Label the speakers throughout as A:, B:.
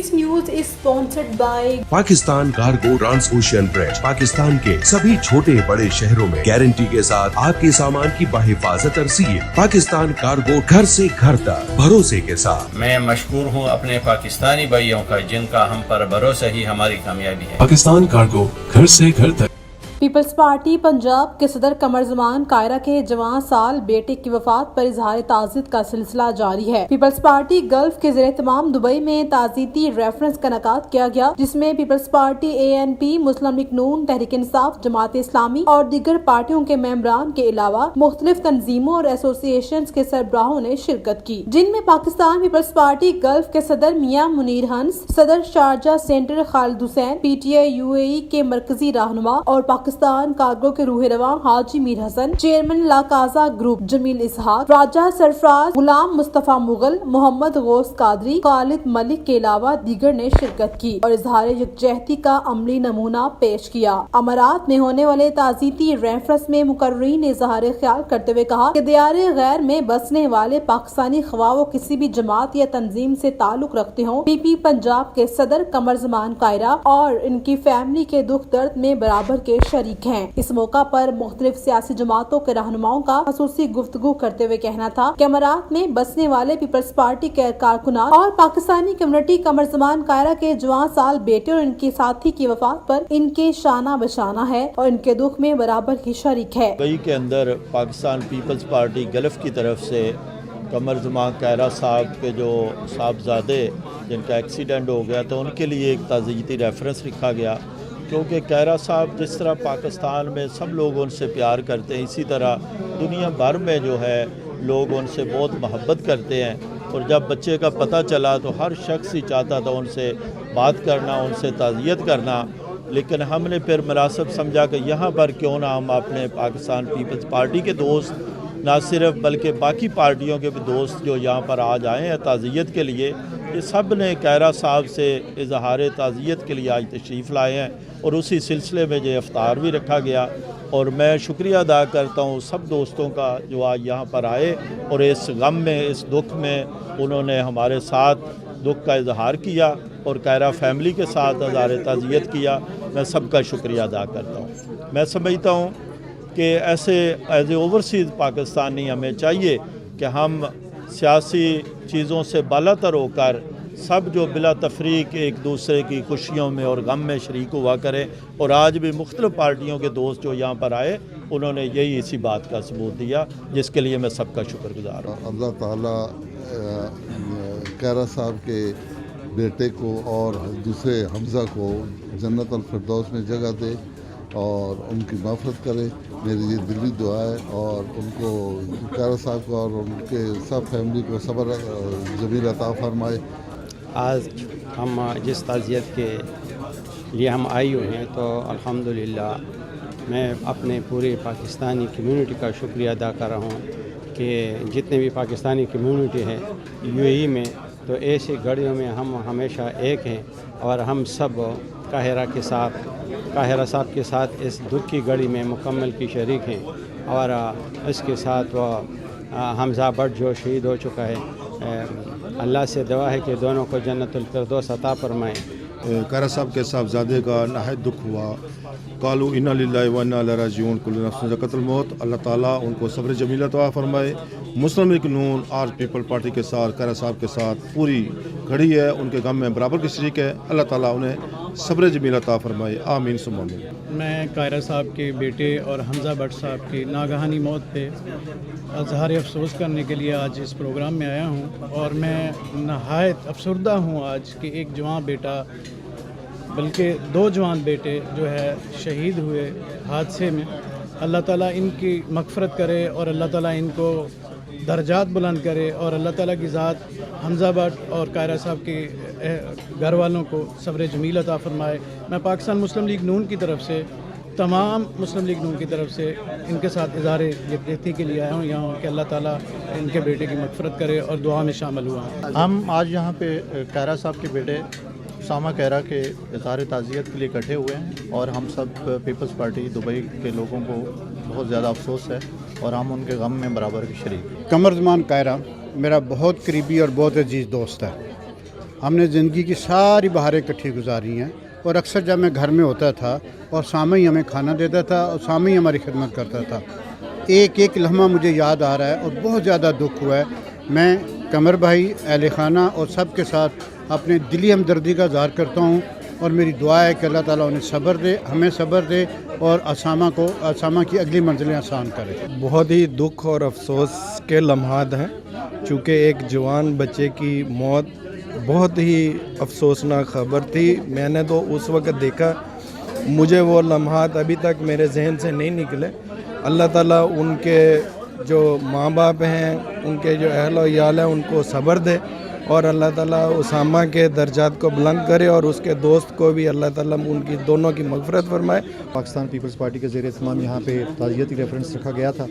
A: This news is sponsored by
B: Pakistan cargo trans ocean bridge Pakistan के सभी छोटे बड़े शहरों में गारंटी के साथ आपके सामान की बाहिफाजत तरसील। पाकिस्तान कार्गो, घर से घर तक भरोसे के साथ।
C: मैं मशकूर हूँ अपने पाकिस्तानी भाइयों का जिनका हम पर भरोसा ही हमारी कामयाबी है।
D: पाकिस्तान कार्गो, घर से घर तक।
A: पीपल्स पार्टी पंजाब के सदर कमर जमान कायरा के जवान साल बेटे की वफात पर इजहार ताज़ियत का सिलसिला जारी है। पीपल्स पार्टी गल्फ के ज़ेर तमाम दुबई में ताज़ियती रेफरेंस का इनेकाद किया गया, जिसमें पीपल्स पार्टी ANP, मुस्लिम लीग नून, तहरीक इंसाफ, जमात इस्लामी और दीगर पार्टियों के मेंबरान के अलावा मुख्तलिफ तंजीमों और एसोसिएशन के सरबराहों ने शिरकत की, जिनमें पाकिस्तान पीपल्स पार्टी गल्फ के सदर मियां मुनीर हंस, सदर Sharjah centre Khalid Hussain, PTI UAE के मरकजी रहनुमा और पाकिस्तान कार्गो के रूह रवां हाजी मीर हसन, चेयरमैन लाकाजा ग्रुप जमील इसहाक, राजा सरफराज, गुलाम मुस्तफा मुगल, मोहम्मद गौस कादरी, खालिद मलिक के अलावा दीगर ने शिरकत की और इजहार यकजहती का अमली नमूना पेश किया। अमारात में होने वाले ताज़ियती रेफरेंस में मुकर्रीन ने इजहार ख्याल करते हुए कहा कि दियार गैर में बसने वाले पाकिस्तानी ख्वाह वो किसी भी जमात या तंजीम से ताल्लुक रखते हों, PP पंजाब के सदर कमर जमान कायरा और इनकी फैमिली के दुख दर्द में बराबर के शरीक हैं। इस मौका पर मुख्तलिफ सियासी जमातों के रहनुमाओं का खसूसी गुफ्तगू करते हुए कहना था कि अमारात में बसने वाले पीपल्स पार्टी के कारकुनान और पाकिस्तानी कम्युनिटी कमर जमान कायरा के जवान साल बेटे और इनके साथी की वफात पर इनके शाना बशाना है और इनके दुख में बराबर की शरीक है।
E: दुबई के अंदर पाकिस्तान पीपल्स पार्टी गल्फ की तरफ से कमर जमान कायरा साहब के जो साहबजादे जिनका एक्सीडेंट हो गया तो उनके लिए एक ताज़ियती रेफरेंस लिखा गया, क्योंकि कायरा साहब जिस तरह पाकिस्तान में सब लोग उनसे प्यार करते हैं, इसी तरह दुनिया भर में जो है लोग उनसे बहुत मोहब्बत करते हैं। और जब बच्चे का पता चला तो हर शख्स ही चाहता था उनसे बात करना, उनसे ताज़ियत करना, लेकिन हमने फिर मुनासिब समझा कि यहाँ पर क्यों ना हम अपने पाकिस्तान पीपल्स पार्टी के दोस्त ना सिर्फ बल्कि बाकी पार्टियों के भी दोस्त जो यहाँ पर आज आए हैं ताज़ियत के लिए, ये सब ने कायरा साहब से इजहार ताज़ियत के लिए आज तशरीफ़ लाए हैं और उसी सिलसिले में जो इफ्तार भी रखा गया। और मैं शुक्रिया अदा करता हूँ सब दोस्तों का जो आज यहाँ पर आए और इस गम में, इस दुख में उन्होंने हमारे साथ दुख का इजहार किया और कायरा फैमिली के साथ इजहार ताज़ियत किया। मैं सबका शुक्रिया अदा करता हूँ। मैं समझता हूँ कि ऐसे एज ए ओवरसीज़ पाकिस्तानी हमें चाहिए कि हम सियासी चीज़ों से बालातर होकर सब जो बिला तफरीक एक दूसरे की खुशियों में और गम में शरीक हुआ करें। और आज भी मुख्तलिफ पार्टियों के दोस्त जो यहाँ पर आए उन्होंने यही इसी बात का सबूत दिया, जिसके लिए मैं सबका शुक्रगुजार हूँ।
F: अल्लाह ताला कायरा साहब के बेटे को और दूसरे हमज़ा को जन्नत अल फिरदौस में जगह दे और उनकी माफ़रत करे, मेरी ये दिली दुआ है। और उनको कायरा साहब को और उनके सब फैमिली को सब्र ज़मीर अता फरमाए।
G: आज हम जिस ताज़ियत के लिए हम आए हुए हैं तो अल्हम्दुलिल्लाह मैं अपने पूरे पाकिस्तानी कम्युनिटी का शुक्रिया अदा कर रहा हूँ कि जितने भी पाकिस्तानी कम्युनिटी है UAE में, तो ऐसी घड़ियों में हम हमेशा एक हैं और हम सब काहिरा साहब के साथ इस दुख की घड़ी में मुकम्मल की शरीक हैं। और इसके साथ वह हमज़ा भट्ट जो शहीद हो चुका है, अल्लाह से दुआ है कि दोनों को जन्नतुल फिरदौस अता फरमाएं।
H: कायरा साहब के साहबजादे का नहायत दुख हुआ। कालू इन्ना लिल्लाहि व इन्ना इलैहि राजिऊन, कुल्लु नफ्सिन ज़ाइक़ातुल मौत। अल्लाह ताला उनको सब्र जमील अता फरमाए। मुस्लिम लीग नून आज पीपल पार्टी के साथ कायरा साहब के साथ पूरी खड़ी है, उनके गम में बराबर की शरीक है। अल्लाह ताला उन्हें सब्र जमील अता फरमाए, आमीन सुम्मा आमीन।
I: मैं कायरा साहब के बेटे और हमज़ा भट्ट साहब की नागहानी मौत पे इज़हार अफसोस करने के लिए आज इस प्रोग्राम में आया हूँ। और मैं नहायत अफसरदा हूँ आज कि एक जवान बेटा, बल्कि 2 जवान बेटे जो है शहीद हुए हादसे में। अल्लाह ताला इनकी मग़फ़रत करे और अल्लाह ताला इनको दर्जात बुलंद करे और अल्लाह ताला की ज़ात हमज़ा भट्ट और कायरा साहब के घर वालों को सब्र जमील अता फरमाए। मैं पाकिस्तान मुस्लिम लीग नून की तरफ से, तमाम मुस्लिम लीग नून की तरफ से इनके साथ इज़हार यकजहती के लिए आया हूँ यहाँ कि अल्लाह ताला इनके बेटे की मग़फ़रत करे और दुआ में शामिल हुआ।
J: हम आज यहाँ पे कायरा साहब के बेटे उसामा कायरा के इज़हार ताज़ियत के लिए इकट्ठे हुए हैं और हम सब पीपल्स पार्टी दुबई के लोगों को बहुत ज़्यादा अफसोस है और हम उनके गम में बराबर की शरीक।
K: कमर जमान कायरा मेरा बहुत करीबी और बहुत अजीज़ दोस्त है ہم نے زندگی کی ساری بہاریں اکٹھی گزاری ہیں، اور اکثر جب میں گھر میں ہوتا تھا اور سامع ہی ہمیں کھانا دیتا تھا اور سامع ہی ہماری خدمت کرتا تھا، ایک ایک لمحہ مجھے یاد آ رہا ہے اور بہت زیادہ دکھ ہوا ہے۔ میں قمر بھائی، اہل خانہ اور سب کے ساتھ اپنے دلی ہمدردی کا اظہار کرتا ہوں، اور میری دعا ہے کہ اللہ تعالیٰ انہیں صبر دے، ہمیں صبر دے، اور اسامہ کی اگلی منزلیں آسان کرے۔
L: بہت ہی دکھ اور افسوس کے لمحات ہیں، چونکہ ایک جوان بچے کی موت بہت ہی افسوسناک خبر تھی۔ میں نے تو اس وقت دیکھا، مجھے وہ لمحات ابھی تک میرے ذہن سے نہیں نکلے۔ اللہ تعالیٰ ان کے جو ماں باپ ہیں، ان کے جو اہل و عیال ہیں، ان کو صبر دے، اور اللہ تعالیٰ اسامہ کے درجات کو بلند کرے، اور اس کے دوست کو بھی اللہ تعالیٰ ان کی دونوں کی مغفرت فرمائے۔
J: پاکستان پیپلز پارٹی کے زیر اہتمام یہاں پہ تعزیتی ریفرنس رکھا گیا تھا،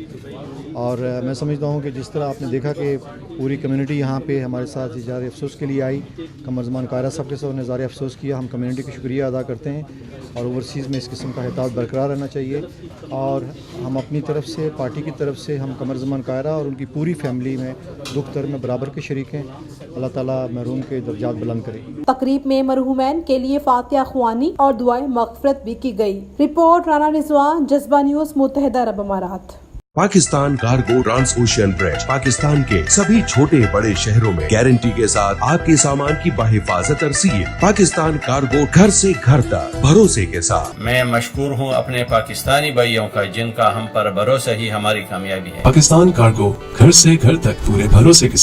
J: اور میں سمجھتا ہوں کہ جس طرح آپ نے دیکھا کہ پوری کمیونٹی یہاں پہ ہمارے ساتھ اظہار افسوس کے لیے آئی، قمر زمان قاہرہ صاحب کے ساتھ نے اظہار افسوس کیا۔ ہم کمیونٹی کا شکریہ ادا کرتے ہیں، اور اوورسیز میں اس قسم کا احتیاط برقرار رہنا چاہیے، اور ہم اپنی طرف سے، پارٹی کی طرف سے، ہم قمر زمان قاہرہ اور ان کی پوری فیملی میں دکھ در میں برابر کے شریک ہیں۔ اللہ تعالیٰ مرحوم کے درجات بلند کرے۔
A: تقریب میں مرحومین کے لیے فاتحہ خوانی اور دعائیں مغفرت بھی کی گئی۔ رپورٹ رانا رضوان، جذبہ نیوز، متحدہ عرب امارات۔
B: Pakistan cargo trans ocean bridge Pakistan के सभी छोटे बड़े शहरों में गारंटी के साथ आपके सामान की बाहिफाजत तरसील। पाकिस्तान कार्गो, घर से घर तक भरोसे के साथ।
C: मैं मशकूर हूँ अपने पाकिस्तानी भाइयों का, जिनका हम पर भरोसा ही हमारी कामयाबी है।
D: पाकिस्तान कार्गो, घर से घर तक पूरे भरोसे के साथ।